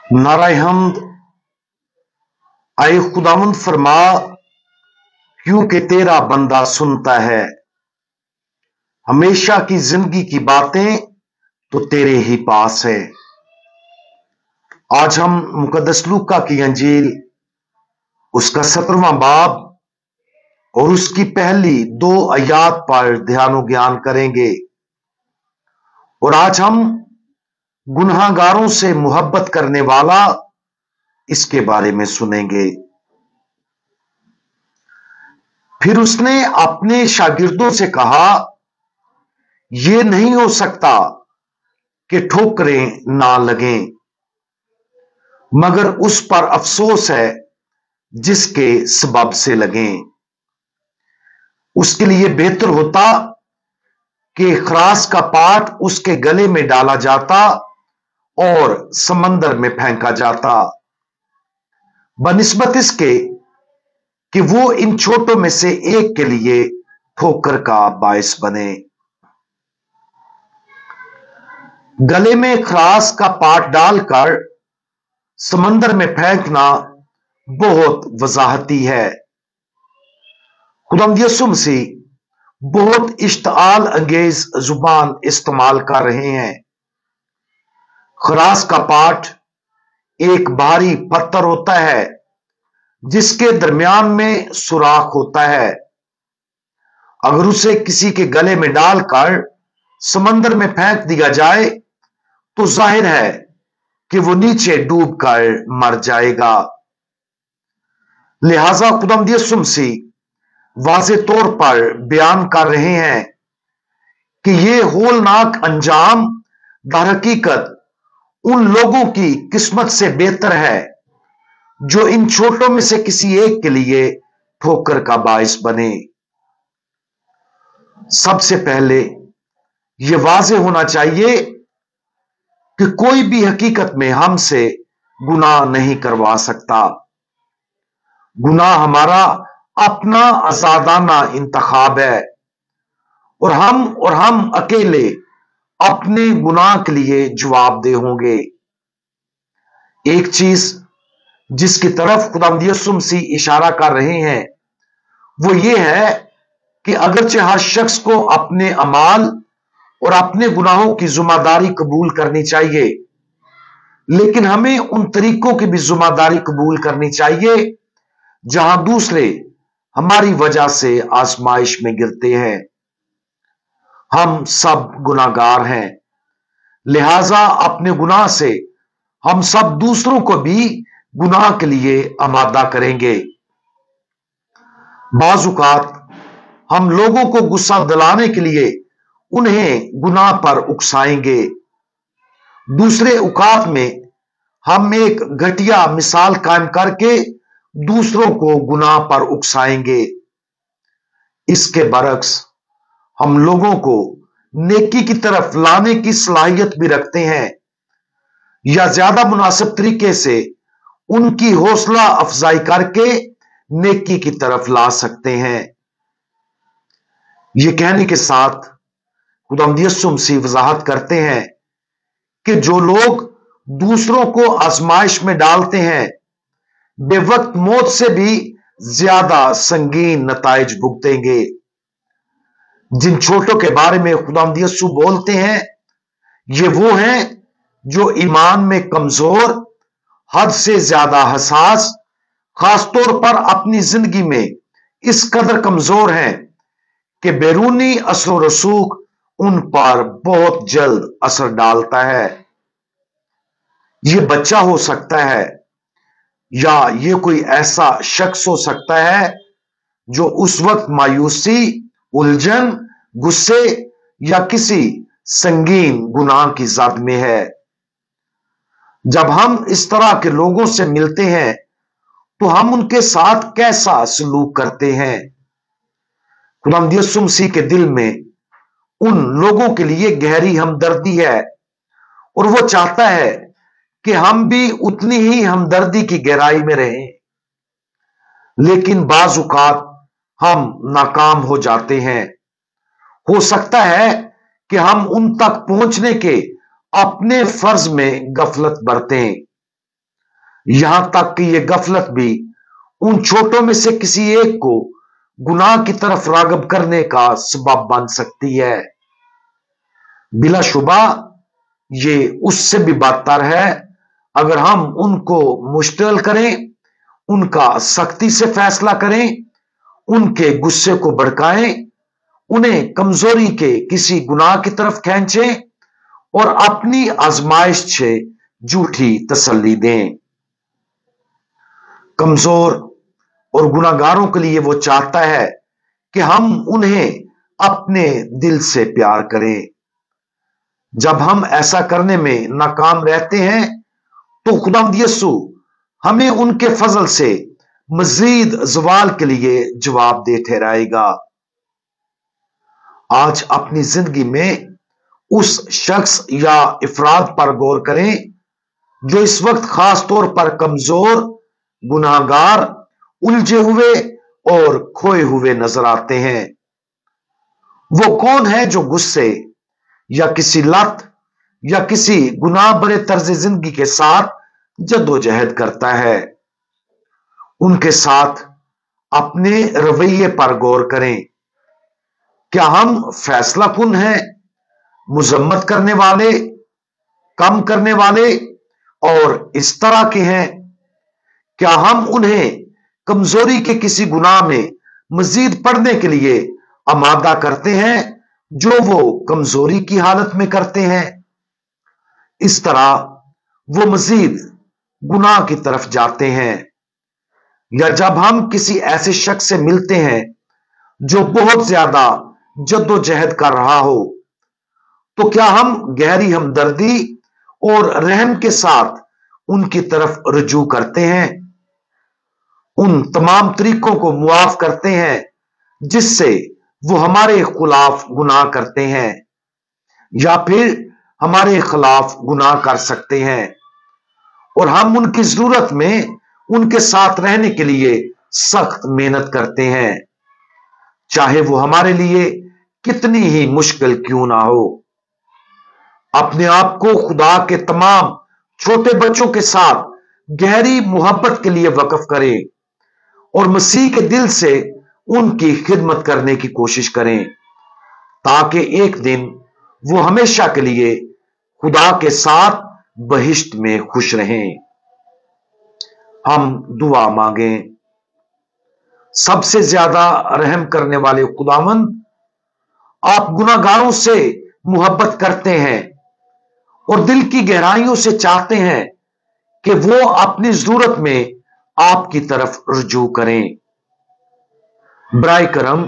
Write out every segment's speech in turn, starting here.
नाराए हमद। आए खुदावंद फरमा, क्योंकि तेरा बंदा सुनता है। हमेशा की जिंदगी की बातें तो तेरे ही पास है। आज हम मुकद्दस लूका की अंजील उसका 17वां बाब और उसकी पहली 2 आयात पर ध्यान ज्ञान करेंगे। और आज हम गुनहगारों से मोहब्बत करने वाला इसके बारे में सुनेंगे। फिर उसने अपने शागिर्दों से कहा, यह नहीं हो सकता कि ठोकरें ना लगें, मगर उस पर अफसोस है जिसके सबब से लगें। उसके लिए बेहतर होता कि खरास का पाट उसके गले में डाला जाता और समंदर में फेंका जाता, बनिस्बत इसके कि वो इन छोटों में से एक के लिए ठोकर का बायस बने। गले में खरास का पाट डालकर समंदर में फेंकना बहुत वजाहती है। खुदावंद यीशु मसीह बहुत इश्ताल अंगेज जुबान इस्तेमाल कर रहे हैं। खरास का पाट एक भारी पत्थर होता है जिसके दरमियान में सुराख होता है। अगर उसे किसी के गले में डालकर समंदर में फेंक दिया जाए तो जाहिर है कि वो नीचे डूबकर मर जाएगा। लिहाजा खुदावंद यीशु मसीह वाज़ेह तौर पर बयान कर रहे हैं कि यह होलनाक अंजाम दरहकीकत उन लोगों की किस्मत से बेहतर है जो इन छोटों में से किसी एक के लिए ठोकर का बायस बने। सबसे पहले यह वाज़ेह होना चाहिए कि कोई भी हकीकत में हमसे गुनाह नहीं करवा सकता। गुनाह हमारा अपना आजादाना इंतखाब है और हम अकेले अपने गुनाह के लिए जवाबदेह होंगे। एक चीज जिसकी तरफ खुदावंद यीशु मसीह इशारा कर रहे हैं वो ये है कि अगरचे हर शख्स को अपने अमाल और अपने गुनाहों की जिम्मेदारी कबूल करनी चाहिए, लेकिन हमें उन तरीकों की भी जिम्मेदारी कबूल करनी चाहिए जहां दूसरे हमारी वजह से आजमाइश में गिरते हैं। हम सब गुनाहगार हैं, लिहाजा अपने गुनाह से हम सब दूसरों को भी गुनाह के लिए आमादा करेंगे। बाज़ औक़ात हम लोगों को गुस्सा दिलाने के लिए उन्हें गुनाह पर उकसाएंगे। दूसरे औक़ात में हम एक घटिया मिसाल कायम करके दूसरों को गुनाह पर उकसाएंगे। इसके बरक्स हम लोगों को नेकी की तरफ लाने की सलाहियत भी रखते हैं या ज्यादा मुनासिब तरीके से उनकी हौसला अफजाई करके नेकी की तरफ ला सकते हैं। यह कहने के साथ खुदावंद यीशु मसीह वजाहत करते हैं कि जो लोग दूसरों को आजमाइश में डालते हैं बेवक्त मौत से भी ज्यादा संगीन नताइज भुगतेंगे। जिन छोटों के बारे में खुदावंद यीशु बोलते हैं ये वो हैं जो ईमान में कमजोर, हद से ज्यादा हसास, खासतौर पर अपनी जिंदगी में इस कदर कमजोर हैं कि बैरूनी असर रसूख उन पर बहुत जल्द असर डालता है। यह बच्चा हो सकता है या यह कोई ऐसा शख्स हो सकता है जो उस वक्त मायूसी, उलझन, गुस्से या किसी संगीन गुनाह की जद में है। जब हम इस तरह के लोगों से मिलते हैं तो हम उनके साथ कैसा सलूक करते हैं? खुदावंद यीशु मसीह के दिल में उन लोगों के लिए गहरी हमदर्दी है और वो चाहता है कि हम भी उतनी ही हमदर्दी की गहराई में रहें, लेकिन बाज़ औक़ात हम नाकाम हो जाते हैं। हो सकता है कि हम उन तक पहुंचने के अपने फर्ज में गफलत बरतें। यहां तक कि यह गफलत भी उन छोटों में से किसी एक को गुनाह की तरफ रागब करने का सबब बन सकती है। बिलाशुबा ये उससे भी बदतर है अगर हम उनको मुश्तल करें, उनका सख्ती से फैसला करें, उनके गुस्से को भड़काएं, उन्हें कमजोरी के किसी गुनाह की तरफ खींचें और अपनी आजमाइश से झूठी तसल्ली दें। कमजोर और गुनाहगारों के लिए वो चाहता है कि हम उन्हें अपने दिल से प्यार करें। जब हम ऐसा करने में नाकाम रहते हैं तो खुदावंद यीशु हमें उनके फजल से मजीद ज़वाल के लिए जवाब दे ठहराएगा। आज अपनी जिंदगी में उस शख्स या इफराद पर गौर करें जो इस वक्त खास तौर पर कमजोर, गुनाहगार, उलझे हुए और खोए हुए नजर आते हैं। वो कौन है जो गुस्से या किसी लत या किसी गुनाह भरे तर्ज जिंदगी के साथ जद्दोजहद करता है? उनके साथ अपने रवैये पर गौर करें। क्या हम फैसला कुन हैं, मुजम्मत करने वाले, कम करने वाले और इस तरह के हैं? क्या हम उन्हें कमजोरी के किसी गुनाह में मजीद पढ़ने के लिए आमादा करते हैं जो वो कमजोरी की हालत में करते हैं? इस तरह वो मजीद गुनाह की तरफ जाते हैं। या जब हम किसी ऐसे शख्स से मिलते हैं जो बहुत ज्यादा जद्दोजहद कर रहा हो, तो क्या हम गहरी हमदर्दी और रहम के साथ उनकी तरफ रुजू करते हैं, उन तमाम तरीकों को मुआफ करते हैं जिससे वो हमारे खिलाफ गुनाह करते हैं या फिर हमारे खिलाफ गुनाह कर सकते हैं, और हम उनकी जरूरत में उनके साथ रहने के लिए सख्त मेहनत करते हैं, चाहे वो हमारे लिए कितनी ही मुश्किल क्यों ना हो। अपने आप को खुदा के तमाम छोटे बच्चों के साथ गहरी मोहब्बत के लिए वक्फ करें और मसीह के दिल से उनकी खिदमत करने की कोशिश करें, ताकि एक दिन वो हमेशा के लिए खुदा के साथ बहिश्त में खुश रहें। हम दुआ मांगें। सबसे ज्यादा रहम करने वाले खुदावंद, आप गुनाहगारों से मोहब्बत करते हैं और दिल की गहराइयों से चाहते हैं कि वो अपनी जरूरत में आपकी तरफ रुजू करें। बराए करम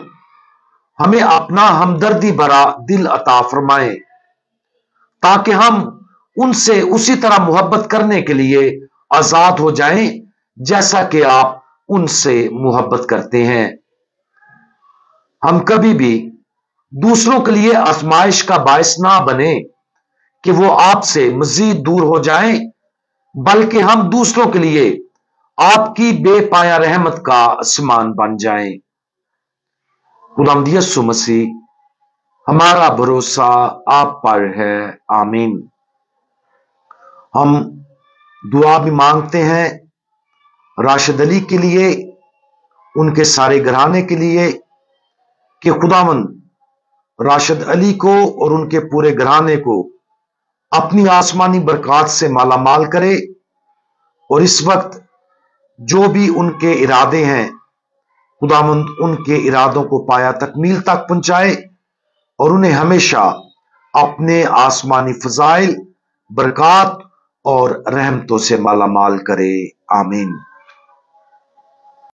हमें अपना हमदर्दी भरा दिल अता फरमाएं, ताकि हम उनसे उसी तरह मोहब्बत करने के लिए आजाद हो जाएं जैसा कि आप उनसे मोहब्बत करते हैं। हम कभी भी दूसरों के लिए आजमाइश का बायस ना बने कि वो आपसे मजीद दूर हो जाएं, बल्कि हम दूसरों के लिए आपकी बेपाया रहमत का सामान बन जाएं। खुदावंद यीशु मसीह हमारा भरोसा आप पर है। आमीन। हम दुआ भी मांगते हैं राशिद अली के लिए, उनके सारे घराने के लिए, कि खुदावंद राशिद अली को और उनके पूरे घराने को अपनी आसमानी बरकत से मालामाल करे, और इस वक्त जो भी उनके इरादे हैं खुदावंद उनके इरादों को पाया तकमील तक पहुंचाए और उन्हें हमेशा अपने आसमानी फजाइल, बरकत और रहमतों से मालामाल करे। आमीन।